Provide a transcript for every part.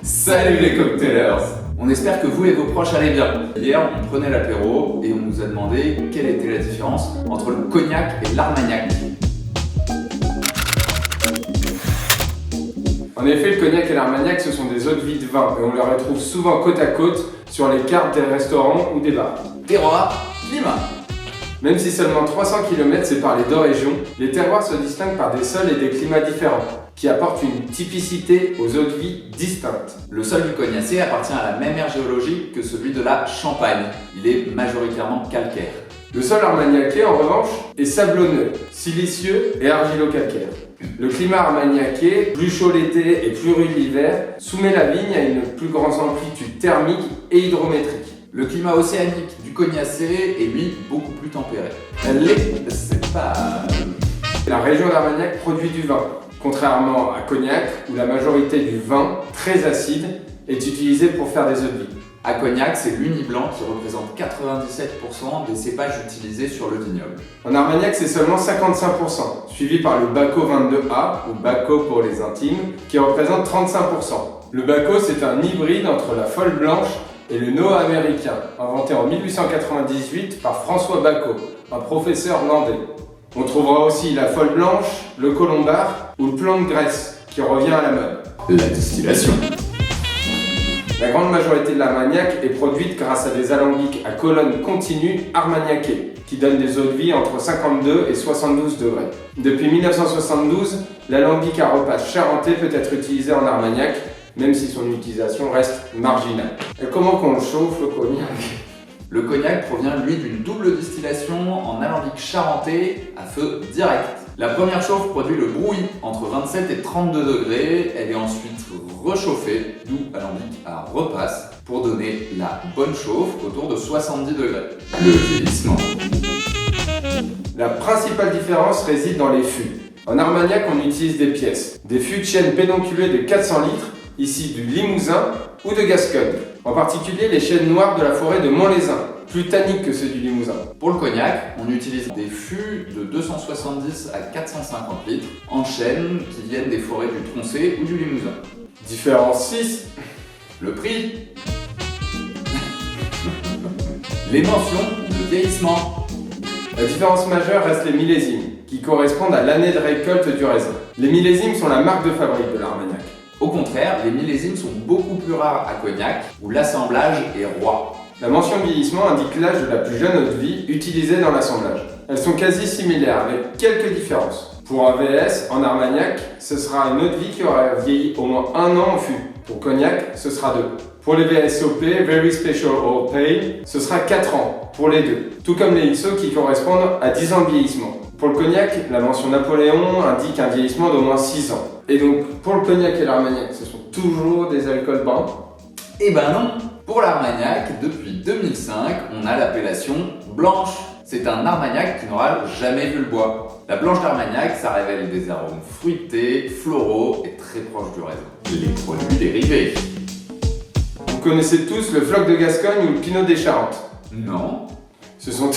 Salut les cocktailers! On espère que vous et vos proches allez bien. Hier, on prenait l'apéro et on nous a demandé quelle était la différence entre le cognac et l'armagnac. En effet, le cognac et l'armagnac, ce sont des eaux-de-vie de vin et on les retrouve souvent côte à côte sur les cartes des restaurants ou des bars. Terroir, climat. Même si seulement 300 km séparent les deux régions, les terroirs se distinguent par des sols et des climats différents, qui apportent une typicité aux eaux-de-vie distinctes. Le sol du Cognacé appartient à la même ère géologique que celui de la Champagne. Il est majoritairement calcaire. Le sol armagnaquais, en revanche, est sablonneux, silicieux et argilo-calcaire. Le climat armagnaquais, plus chaud l'été et plus rude l'hiver, soumet la vigne à une plus grande amplitude thermique et hydrométrique. Le climat océanique du Cognacé est lui beaucoup plus tempéré. C'est pas... La région d'Armagnac produit du vin, contrairement à Cognac où la majorité du vin, très acide, est utilisée pour faire des eaux-de-vie. À Cognac, c'est l'Uni Blanc qui représente 97% des cépages utilisés sur le vignoble. En Armagnac, c'est seulement 55%, suivi par le Baco 22A, ou Baco pour les intimes, qui représente 35%. Le Baco, c'est un hybride entre la folle blanche et le Noah américain, inventé en 1898 par François Baco, un professeur landais. On trouvera aussi la folle blanche, le colombard ou le plan de Grèce, qui revient à la mode. La distillation. La grande majorité de l'armagnac est produite grâce à des alambics à colonne continue armagnaqués, qui donnent des eaux-de-vie entre 52 et 72 degrés. Depuis 1972, l'alambic à repas charentais peut être utilisé en armagnac, même si son utilisation reste marginale. Et comment qu'on le chauffe, le cognac? Le cognac provient, lui, d'une double distillation en alambic charentais à feu direct. La première chauffe produit le brouillis entre 27 et 32 degrés. Elle est ensuite rechauffée, d'où alambic à repasse, pour donner la bonne chauffe autour de 70 degrés. Le vieillissement. La principale différence réside dans les fûts. En armagnac, on utilise des pièces. Des fûts de chêne pédonculés de 400 litres, ici du Limousin ou de Gascogne. En particulier les chênes noirs de la forêt de Montlezun, plus tanniques que ceux du Limousin. Pour le cognac, on utilise des fûts de 270 à 450 litres en chêne qui viennent des forêts du Troncé ou du Limousin. Différence 6. Le prix. Les mentions de vieillissement. La différence majeure reste les millésimes, qui correspondent à l'année de récolte du raisin. Les millésimes sont la marque de fabrique de l'armagnac. Au contraire, les millésimes sont beaucoup plus rares à Cognac, où l'assemblage est roi. La mention vieillissement indique l'âge de la plus jeune eau-de-vie utilisée dans l'assemblage. Elles sont quasi similaires, avec quelques différences. Pour un VS, en armagnac, ce sera une eau-de-vie qui aura vieilli au moins 1 an en fût. Pour Cognac, ce sera 2. Pour les VSOP, Very Special Old Pale, ce sera 4 ans pour les deux. Tout comme les XO qui correspondent à 10 ans de vieillissement. Pour le cognac, la mention Napoléon indique un vieillissement d'au moins 6 ans. Et donc, pour le cognac et l'armagnac, ce sont toujours des alcools bruns? Eh ben non. Pour l'armagnac, depuis 2005, on a l'appellation blanche. C'est un armagnac qui n'aura jamais vu le bois. La blanche d'armagnac, ça révèle des arômes fruités, floraux et très proches du raisin. Les produits dérivés. Vous connaissez tous le floc de Gascogne ou le pinot des Charentes? Non. Ce sont...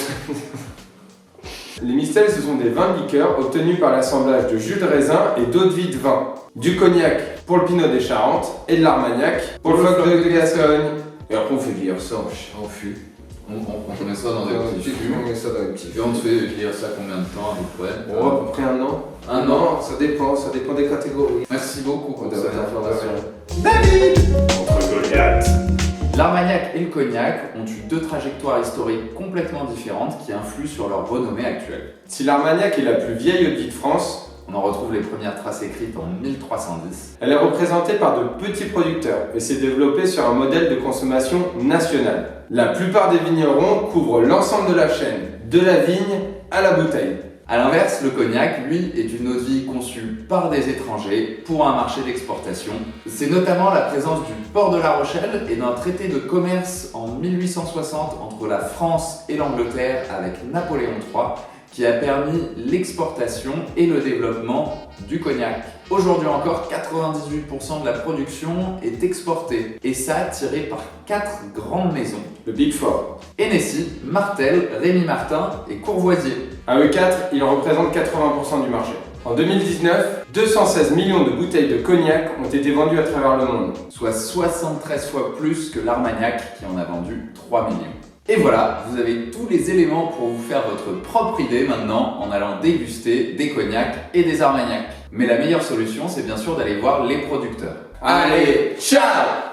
Les mistels, ce sont des vins de liqueur obtenus par l'assemblage de jus de raisin et d'eau-de-vie de vin. Du cognac pour le pinot des Charentes et de l'armagnac pour le floc de Gascogne. Et après on fait vieillir ça en fût. On met ça dans des petits fûts. On met ça dans des petits Et on te fait vieillir ça combien de temps à peu près? Oh, à peu près 1 an. Un an. Ça dépend des catégories. Merci beaucoup pour Cette cette information. Entre Goliath. L'armagnac et le cognac ont eu 2 trajectoires historiques complètement différentes qui influent sur leur renommée actuelle. Si l'armagnac est la plus vieille eau-de-vie de France, On en retrouve les premières traces écrites en 1310. elle est représentée par de petits producteurs et s'est développée sur un modèle de consommation nationale. La plupart des vignerons couvrent l'ensemble de la chaîne, de la vigne à la bouteille. A l'inverse, le cognac, lui, est une eau-de-vie conçue par des étrangers pour un marché d'exportation. C'est notamment la présence du port de La Rochelle et d'un traité de commerce en 1860 entre la France et l'Angleterre avec Napoléon III qui a permis l'exportation et le développement du cognac. Aujourd'hui encore, 98% de la production est exportée, et ça tiré par 4 grandes maisons. Le Big Four. Hennessy, Martell, Rémy Martin et Courvoisier. À eux 4, ils représentent 80% du marché. En 2019, 216 millions de bouteilles de cognac ont été vendues à travers le monde. Soit 73 fois plus que l'Armagnac qui en a vendu 3 millions. Et voilà, vous avez tous les éléments pour vous faire votre propre idée maintenant en allant déguster des cognacs et des Armagnacs. Mais la meilleure solution, c'est bien sûr d'aller voir les producteurs. Allez, ciao!